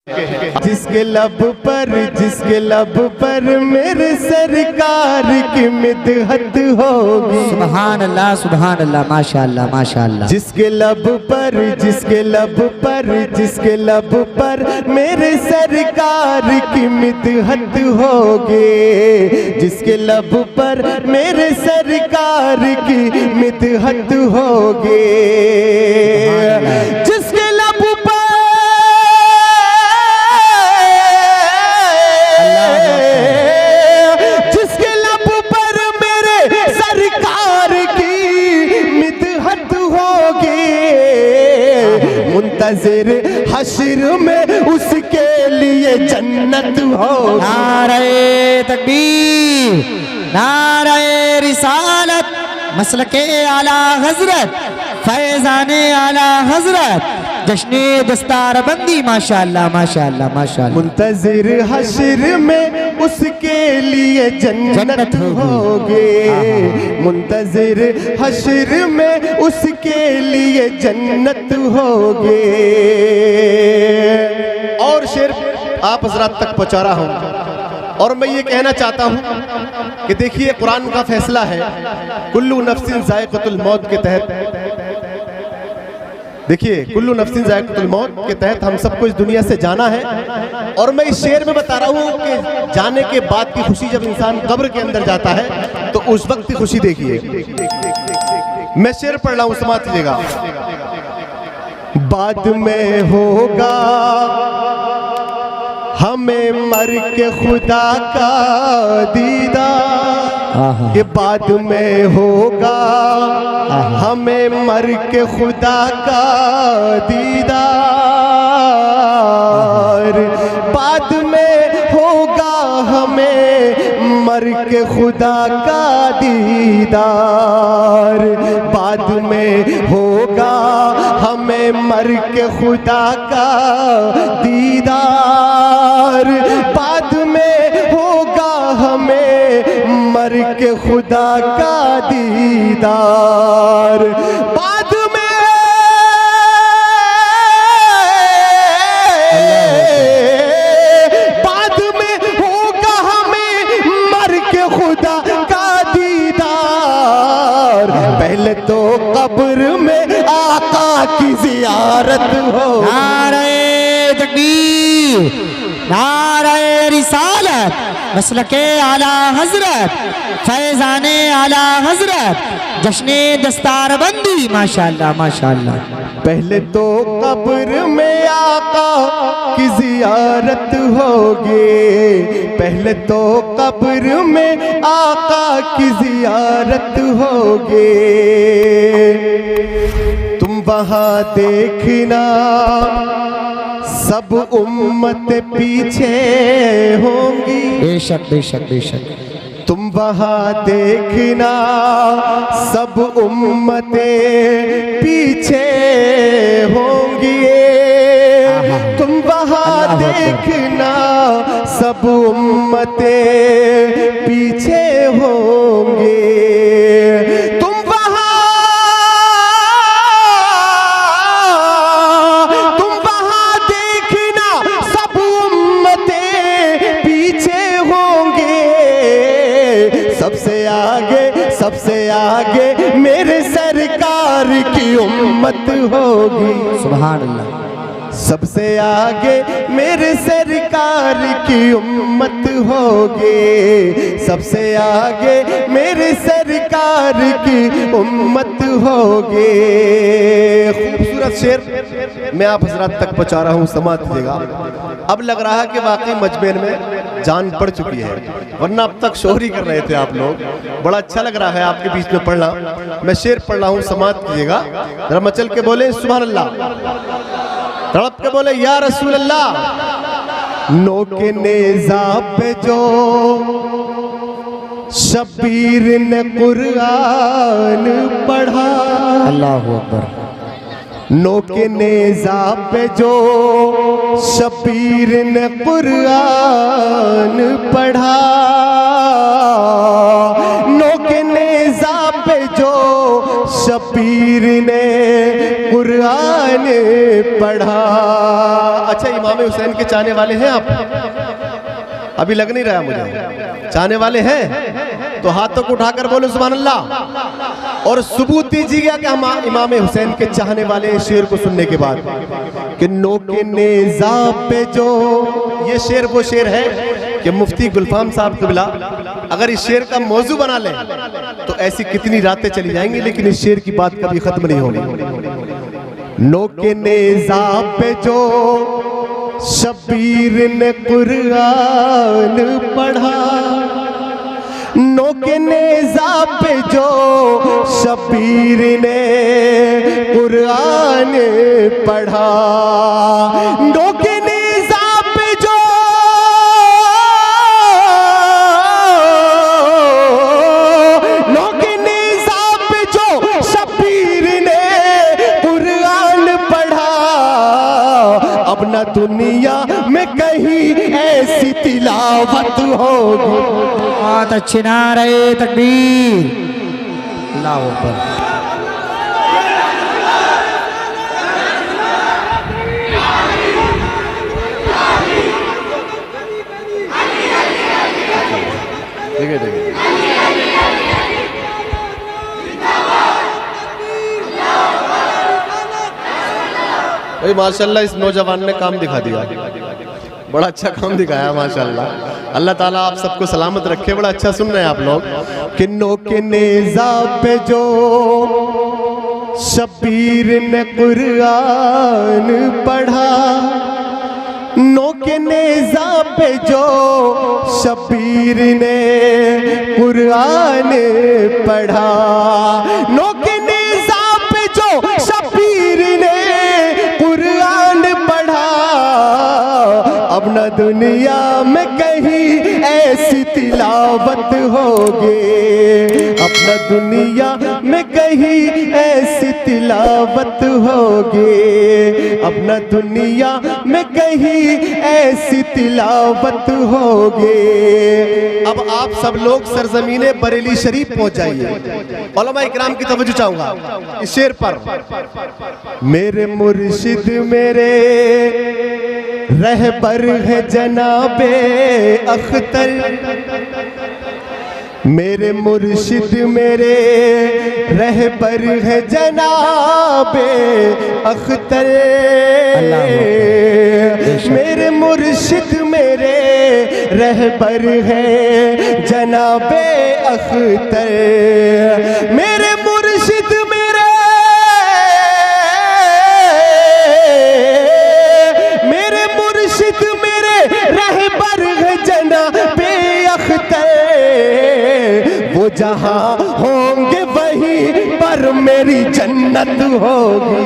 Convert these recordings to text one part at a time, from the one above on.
जिसके लब पर मेरे सरकार की मिदहत होगी। सुभान अल्लाह माशाअल्लाह माशाअल्लाह। जिसके लब पर मेरे सरकार की मिदहत होगी। जिसके लब पर मेरे सरकार की मिदहत होगी। जिसके लब पर मुंतज़िर हश्र में उसके लिए जन्नत हो। नारे तकबीर, नारे रिसालत, मसलके आला हजरत, फैज़ाने आला हजरत, जश्ने दस्तार बंदी माशाअल्लाह माशाअल्लाह माशाअल्लाह। मुंतज़िर हश्र में उसके लिए जन्नत होगी। मुंतज़िर हश्र में उसके लिए जन्नत होगी। और शेर आप हज़रात तक पहुँचा रहा हूँ और मैं ये कहना चाहता हूँ कि देखिए कुरान का फैसला है कुल्लू नफ्सिन ज़ाइक़तुल मौत के तहत। देखिए कुल्लू नफ्सिन ज़ाइक़तुल मौत के तहत हम सबको इस दुनिया से जाना है। और मैं इस शेर में बता रहा हूँ कि जाने के बाद की खुशी जब इंसान कब्र के अंदर जाता है तो उस वक्त की खुशी देखिए। मैं शेर पढ़ रहा हूँ, समाज लीजिएगा। बाद में होगा हमें मर के खुदा का दीदार। के बाद में होगा हमें मर के खुदा का दीदार। बाद में होगा हमें मर के खुदा का दीदार। बाद में होगा हमें मर के खुदा का दीदार। बाद में होगा हमें मर के खुदा का दीदार। बाद में होगा हमें मर के खुदा का दीदार। पहले तो कब्र में आका की जियारत हो। नारे तकबीर, नारे रिसालत, मसलके आला हजरत, फैज़ाने आला हजरत, जश्ने दस्तार बंदी माशाअल्लाह माशाअल्लाह। पहले तो कब्र में आका की जियारत होगी। पहले तो कब्र में आका की जियारत होगी। तुम वहाँ देखना सब उम्मत पीछे होंगी। बेशक बेशक बेशक। तुम वहाँ देखना सब उम्मतें पीछे होंगी। तुम वहाँ देखना सब उम्मतें पीछे होंगी। सबसे आगे मेरे सरकार की उम्मत होगी। सुभान अल्लाह। सबसे आगे मेरे सरकार की उम्मत होगी। सबसे आगे मेरे सरकार की उम्मत होगी। खूबसूरत शेर मैं आप हजरात तक पहुंचा रहा हूँ, समाज लीजिएगा। अब लग रहा है कि वाकई मजमेर में जान पड़ चुकी है, वरना अब तक शोहरी कर रहे थे आप लोग। बड़ा अच्छा लग रहा है आपके बीच में पढ़ना। मैं शेर पढ़ रहा हूँ, समाज कीजिएगा। जरा मचल के बोले सुभान अल्लाह, तड़प के बोले या रसूल अल्लाह। नोके नेज़ा पे जो शबीर ने कुरान पढ़ा। अल्लाहु अकबर। नोके नेज़ा पे जो शबीर ने कुरान पढ़ा। नोके नेज़ा पे जो शबीर ने कुरान पढ़ा। अच्छा, इमाम हुसैन के चाहने वाले हैं आप? अभी लग नहीं रहा मुझे, चाहने वाले हैं तो हाथों को उठाकर बोलो सुभान अल्लाह, और सबूत दीजिएगा कि हम इमाम हुसैन के चाहने वाले हैं। शेर को सुनने के बाद कि नोके नेज़ा पे जो, ये शेर वो शेर है कि मुफ्ती गुलफाम साहब कबिला अगर इस शेर का मौजू बना लें तो ऐसी कितनी रातें चली जाएंगी, लेकिन इस शेर की बात कभी खत्म नहीं होगी। नोके नेज़ा पे जो शबीर ने कुरान पढ़ा, नोके नेज़ा पे जो शबीर ने कुरान पढ़ा, नोके नेज़ा पे जो नोके नेज़ा पे जो शबीर ने कुरान पढ़ा, अब न दुनिया में कहीं ऐसी तिलावत होगी। बहुत अच्छे नारे तकबीर, अल्लाह अकबर। देखिए देखिए भाई माशाल्लाह, इस नौजवान ने काम दिखा दिया, बड़ा अच्छा काम दिखाया माशाल्लाह। अल्लाह ताला आप सबको सलामत रखे। बड़ा अच्छा सुन रहे हैं आप लोग। कि नोके नेज़ा पे जो शबीर ने कुरान पढ़ा, नोके नेज़ा पे जो शबीर ने कुरान पढ़ा, नोके नेज़ा पे जो शबीर ने कुरान पढ़ा, अब न दुनिया में कहीं ऐसी तिलावत होगी, अब न दुनिया में कहीं ऐसी तिलावत होगी, अब न दुनिया में कहीं ऐसी तिलावत होगी। अब आप सब लोग सरजमीने बरेली शरीफ पहुंच जाइए। उलमा इकराम की तवज्जो चाहूंगा इस शेर पर। मेरे मुर्शिद मेरे रहबर है जनाबे अख्तर, मेरे मुर्शिद मेरे रहबर है जनाबे अख्तर, मेरे मुर्शिद मेरे रहबर है जनाबे अख्तर, मेरे मुर्शिद मेरे मुर्शिद मेरे रहबर है जनाबे अख्तर, वो जहां होंगे वहीं पर मेरी जन्नत होगी।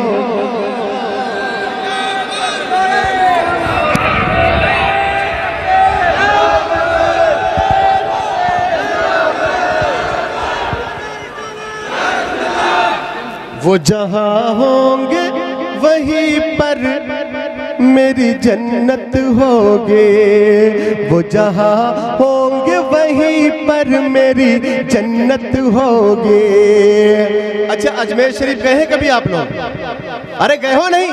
वो जहां होंगे वहीं पर मेरी जन्नत होगी, वो जहां होंगे वहीं पर मेरी जन्नत होगी। अच्छा, अजमेर शरीफ गए हैं कभी आप लोग? अरे गए हो नहीं?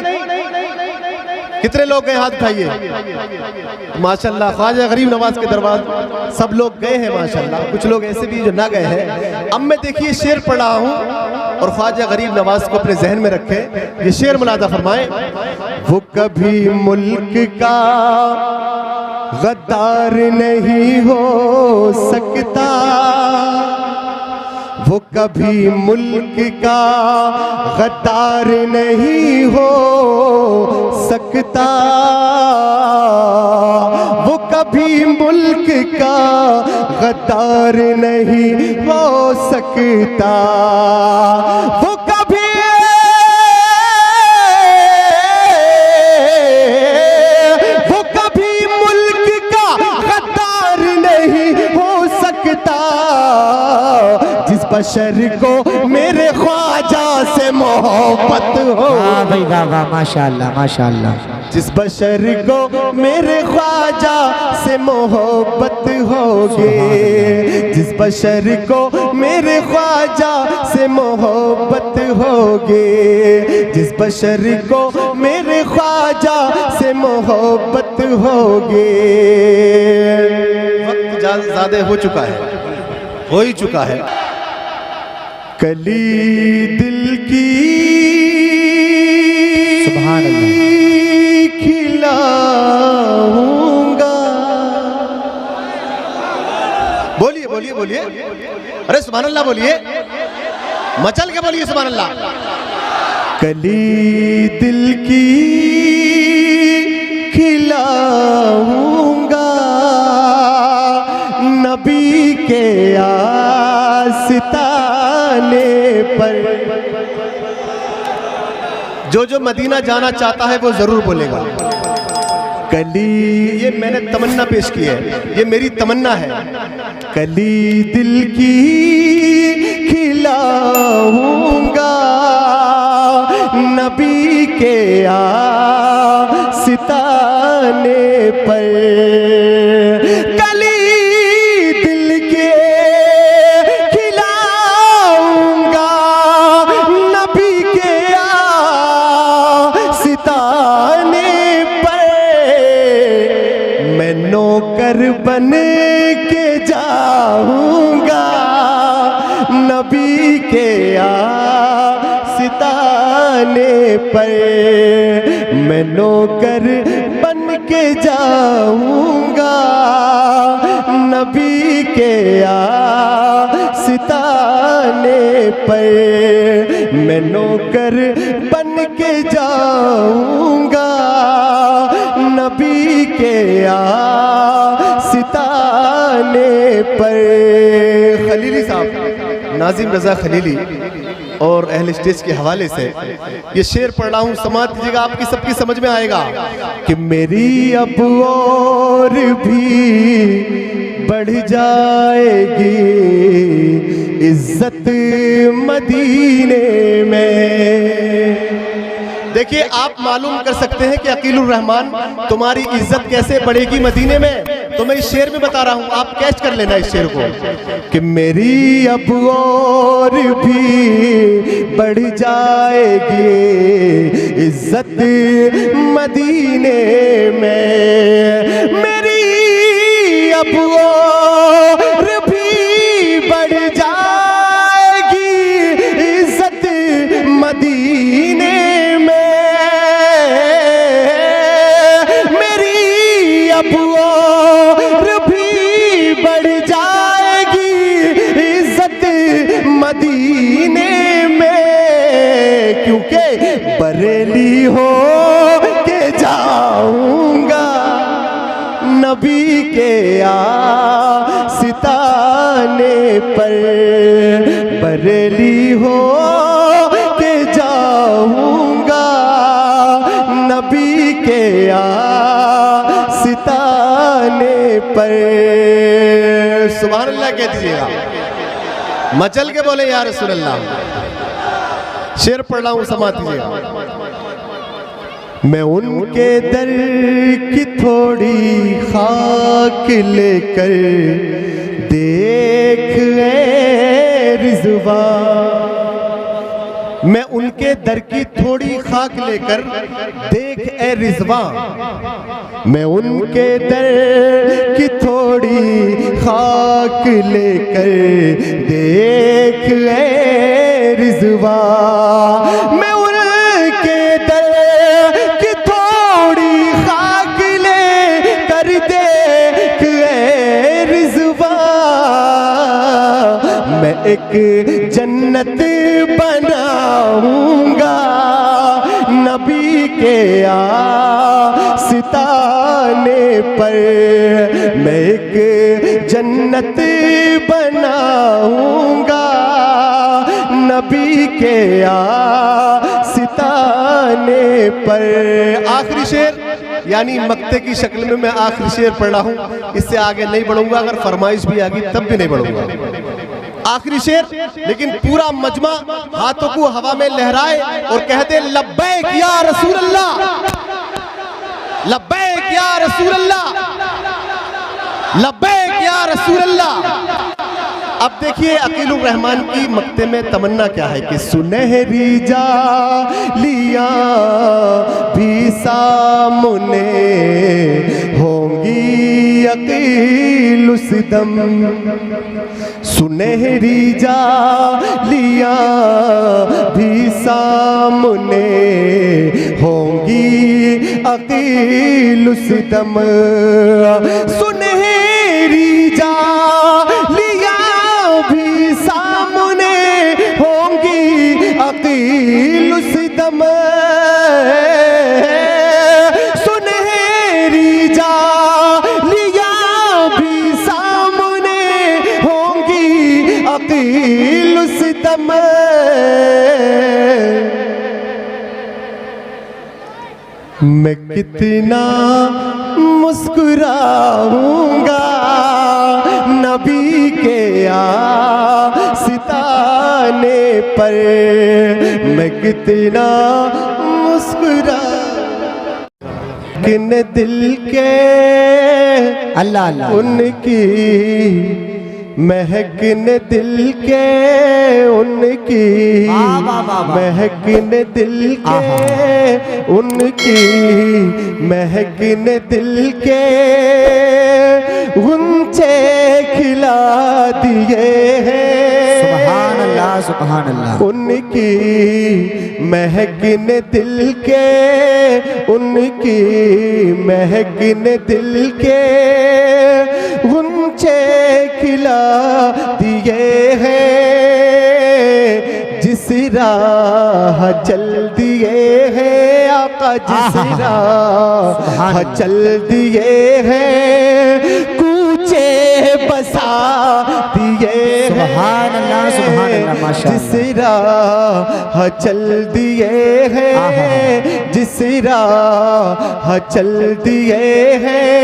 कितने लोग गए? हाथ उठाइए। माशाल्लाह, ख्वाजा गरीब नवाज के दरबार सब लोग गए हैं माशाल्लाह। कुछ लोग ऐसे भी जो ना गए हैं। अब मैं देखिए शेर पढ़ा हूँ और ख्वाजा गरीब नवाज को अपने जहन में रखें। ये शेर मुलादा फरमाएं। वो कभी मुल्क का गद्दार नहीं हो सकता, वो कभी मुल्क का गद्दार नहीं हो सकता, वो कभी मुल्क का गद्दार नहीं हो सकता, वो कभी मुल्क का गद्दार नहीं हो सकता, जिस बशर को मेरे ख्वाजा से मोहब्बत हो। वाह भाई वाह वाह, माशाअल्लाह माशाअल्लाह। जिस बशर को मेरे ख्वाजा से मोहब्बत होगी, जिस बशर को मेरे ख्वाजा से मोहब्बत होगी, जिस बशर को मेरे ख्वाजा से मोहब्बत होगी। वक्त ज़्यादा हो चुका है, हो ही चुका है। कली दिल की सुभान अल्लाह खिलाऊंगा। बोलिए बोलिए बोलिए, अरे सुभान अल्लाह बोलिए, मचल के बोलिए सुभान अल्लाह। कली दिल की खिलाऊंगा, नबी के आस्ताने पर। जो जो मदीना जाना चाहता है वो जरूर बोलेगा कली। ये मैंने तमन्ना पेश की है, ये मेरी तमन्ना है। कली दिल की खिलाऊंगा, नबी के आस्ताने पर। कली दिल के खिलाऊंगा, नबी के आस्ताने पर। मैं नौकर बन के जाऊंगा, नबी के आस्ताने पर। मैं नौकर बन के जाऊंगा, नबी के आस्ताने पर। मैं नौकर बन के जाऊंगा, नबी के आस्ताने पर। खलीली साहब, नाजिम रजा खलीली और अहले स्टेज के हवाले से ये शेर पढ़ रहा हूँ, समाज दीजिएगा, आपकी सबकी समझ में आएगा कि मेरी अब और भी बढ़ जाएगी इज्जत मदीने में। देखिए, आप मालूम कर सकते हैं कि अकीलुर रहमान तुम्हारी इज्जत कैसे बढ़ेगी मदीने में, तो मैं इस शेर में बता रहा हूं, आप कैच कर लेना इस शेर को कि मेरी अब और भी बढ़ जाएगी इज्जत मदीने में। मेरी अब और भी बढ़ जाएगी इज्जत मदीने में। मेरी अब और भी बढ़ जाएगी इज्जत मदीने में, क्योंकि बरेली हो के जाऊंगा, नबी के आस्ताने पर। बरेली हो के जाऊंगा, नबी के आस्ताने पर। सुभान अल्लाह कह दीजिएगा, मचल के बोले या रसूल अल्लाह। शेर पढ़ रहा हूं, समाज दीजिएगा। मैं उनके दर की थोड़ी खाक लेकर देख रिज़वा। मैं उनके दर की थोड़ी खाक लेकर देख ए रिज़वा। मैं उनके दर की थोड़ी खाक लेकर देख रिज़वा। मैं उनके दर की थोड़ी खाक लेकर देख रिज़वा। मैं एक जन्नत बनाऊंगा, नबी के आस्ताने पर। मैं एक जन्नत बनाऊंगा, नबी के आस्ताने पर। आखिरी शेर यानी मक्ते की शक्ल में मैं आखिरी शेर पढ़ रहा हूं, इससे आगे नहीं बढ़ूंगा। अगर फरमाइश भी आ गई तब भी नहीं बढ़ूंगा। आखिरी शेर, लेकिन पूरा मजमा हाथों को हवा में लहराए और कहते लब्बैक या रसूल अल्लाह, लब्बैक या रसूल अल्लाह। लब्बैक या रसूल अल्लाह। अब देखिए अकीलुर रहमान की मक्ते में तमन्ना क्या है कि सुनहरी जालियां भी सामने होंगी अकील उस दम, सुनहरी जालियां भी सामने होंगी अकील उस दम, सुनहरी जालियां भी सामने होंगी अकील उस दम, सुनहरी जालियां भी सामने होंगी अकील उस दम। मैं कितना मुस्कुराऊंगा नबी के आस्ताने पर, मैं कितना मुस्कुरा किन दिल के अल्लाह अल्लाह उनकी महकिन दिल के उनकी, वाह, वाह, वाह, वाह। महकिन दिल के उनकी, महकिन दिल के गुंचे खिला दिए हैं, सुभान अल्लाह सुभान अल्लाह। उनकी महकिन दिल के उनकी, महकिन दिल के गुंचे खिला दिए हैं, जिस राह चल दिए हैं आका, जिस राह चल दिए हैं कूचे बसा दिए हैं, सुभान अल्लाह माशाअल्लाह। जिस राह चल दिए हैं, जिस राह चल दिए हैं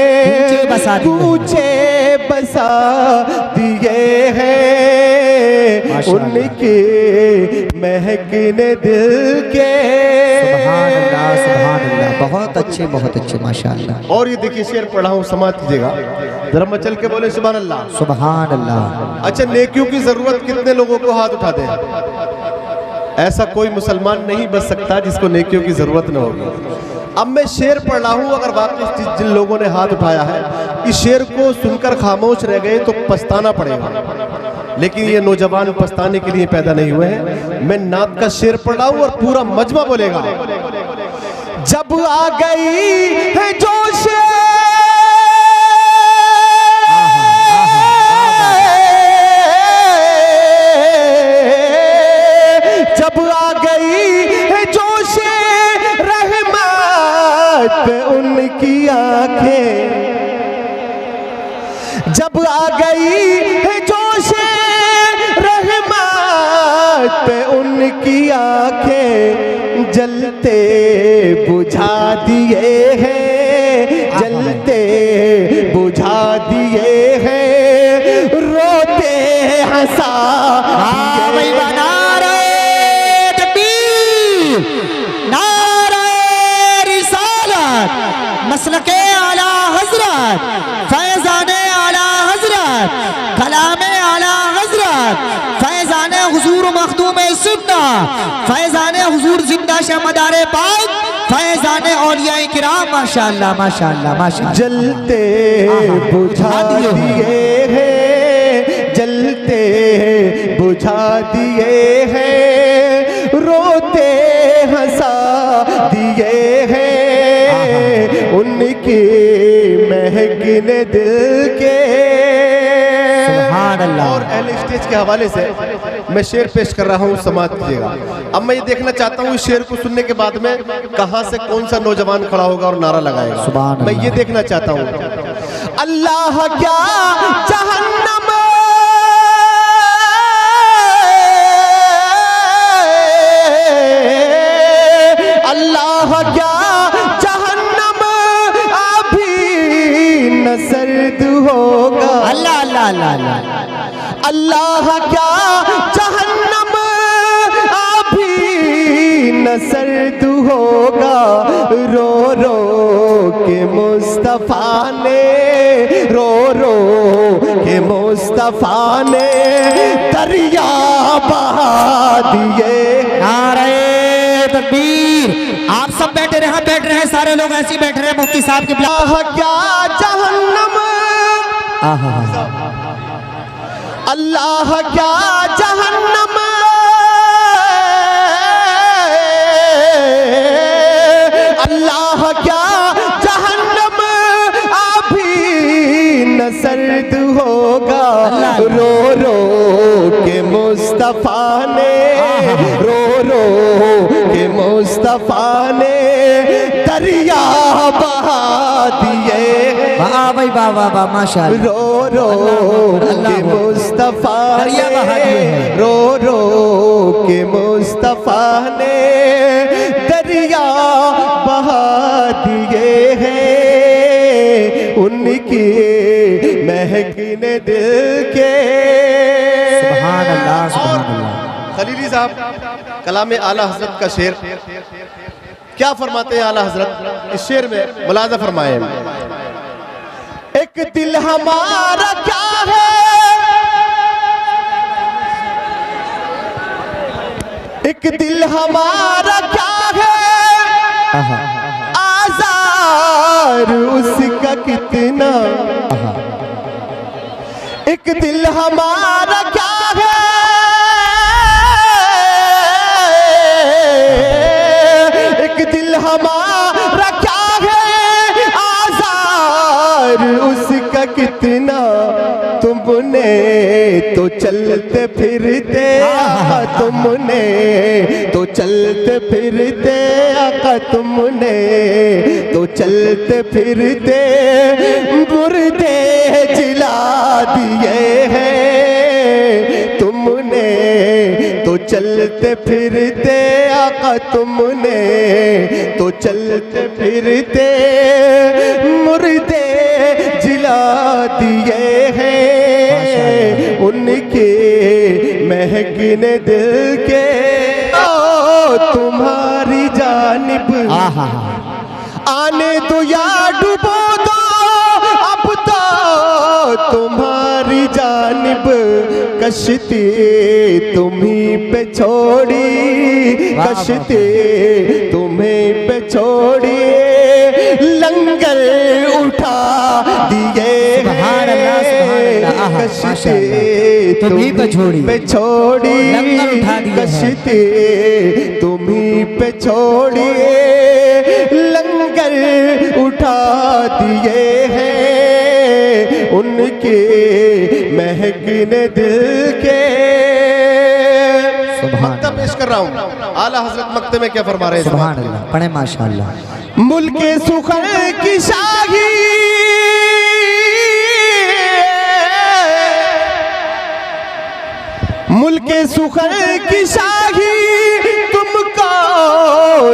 कूचे बसा दिए हैं, उनके महकिन दिल के। सुभान अल्लाह सुभान अल्लाह। बहुत अच्छे माशाअल्लाह। और ये देखिए शेर पढ़ा हूँ, समाज कीजिएगा जरा, मचल के बोले सुभान अल्लाह सुभान अल्लाह। अच्छा, नेकियों की जरूरत कितने लोगों को हाथ उठा दें? ऐसा कोई मुसलमान नहीं बच सकता जिसको नेकियों की जरूरत न होगी। अब मैं शेर पढ़ रहा हूँ, अगर वाकई जिन लोगों ने हाथ उठाया है इस शेर को सुनकर खामोश रह गए तो पछताना पड़ेगा, लेकिन ये नौजवान पछताने के लिए पैदा नहीं हुए हैं। मैं नात का शेर पढ़ रहा हूँ और पूरा मजमा बोलेगा। जब आ गई है जोश उनकी आंखें, जब आ गई है जोश रहमत पे उनकी आंखें, जलते बुझा दिए हैं, जलते बुझा दिए हैं, रोते हंसा मसलके आला हजरत, फैजाने आला हजरत, कलामे आला हजरत, फैजाने हुजूर मखदूमे सुन्ना, फैजाने हुजूर जिंदा शहमदारे पाक, फैजाने औलियाए किराम। माशाअल्लाह माशाअल्लाह माशाअल्लाह। जलते बुझा दिए हैं, जलते बुझा दिए हैं, रोते हंसा दिए हैं, उनकी महकिन दिल के। सुभान अल्लाह। और अहले स्टेज के हवाले से मैं शेर पेश कर रहा हूँ, समाज कीजिएगा। अब मैं ये देखना चाहता हूँ इस शेर को सुनने के बाद में कहाँ से कौन सा नौजवान खड़ा होगा और नारा लगाएगा। सुभान मैं ये देखना चाहता हूँ। अल्लाह क्या जहन्नम अल्लाह क्या जहन्नम अभी न सर्द होगा। अल्लाह अल्लाह अल्लाह। अल्लाह क्या जहन्नम अभी न सर्द होगा, रो रो के मुस्तफा मुस्तफ़ा ने रो रो के मुस्तफ़ा ने दरिया बहा दिए। नारे तकबीर। आप सब बैठ रहे हैं सारे लोग ऐसे ही बैठ रहे हैं मुफ्ती साहब के आह क्या जहन्नम, अल्लाह क्या जहन्नम, अल्लाह क्या जहन्नम अभी न सर्द होगा। रो रो के मुस्तफ़ा ने रो रो के मुस्तफ़ा ने दरिया बहा दिए। वाह भाई वाह वाह वाह माशाअल्लाह। रो रो के मुस्तफ़ा ने रो रो के मुस्तफ़ा ने दरिया बहा दिए हैं। उनकी महकने दिल के। सुभान अल्लाह सुभान अल्लाह। खलीली साहब कलाम आला हजरत का शेर क्या फरमाते हैं आला हजरत इस शेर में, मुलाज़ा फरमाए। एक दिल हमारा क्या है, एक दिल हमारा क्या है, आज़ार उसका कितना। एक दिल हमारा क्या है, एक दिल हमारा क्या है, आज़ार उसका कितना। तुमने तो चलते फिरते आका, तुमने तो चलते फिरते आका, तुमने तो चलते फिरते मुर्दे जिला दिए हैं। तुमने तो चलते फिरते आका, तुमने तो चलते फिरते मुर्दे जिला दिए हैं। उनके महकने दिल के ओ तुम्हारी जानिब आने दो या डुबो दो, अब तो तुम्हारी जानिब कश्ती तुम्हीं पे छोड़ी, कश्ती तुम्हीं पे छोड़ी, लंगर उठा दिए कश्ती तुम्हीं पे छोड़ी, लंगर उठा दिए कश्ती तुम्हीं पे छोड़ी, लंगर उठा दिए हैं। उनके महकने दिल के। मक्तब पेश कर रहा हूँ, आला हजरत मक्तब में क्या फरमा रहे हैं। सुभान अल्लाह पढ़े माशाअल्लाह। मुल्के सुखर की शाही मुल्के सुखर की शाही तुमको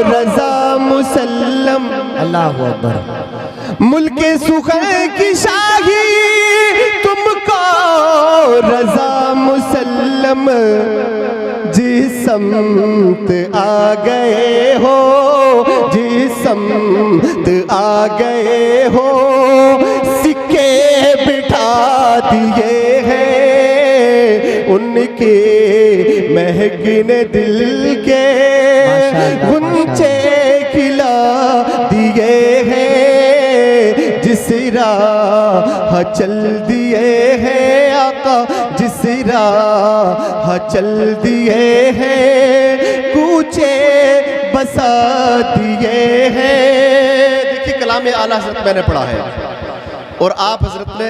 रजा मुसल्लम। अल्लाहु अकबर। मुल्के सुखर की शाही तुमको रजा मुसल्लम। जिस समत आ गए हो, जिस समत आ गए हो, सिक्के बिठा दिए हैं। उनके महकने दिल के गुंचे खिला दिए हैं। जिस राह चल दिए हैं आका, जिस राह चल दिए हैं, कूचे बसा दिए हैं। देखिए कलाम आला हजरत मैंने पढ़ा है और आप हजरत ने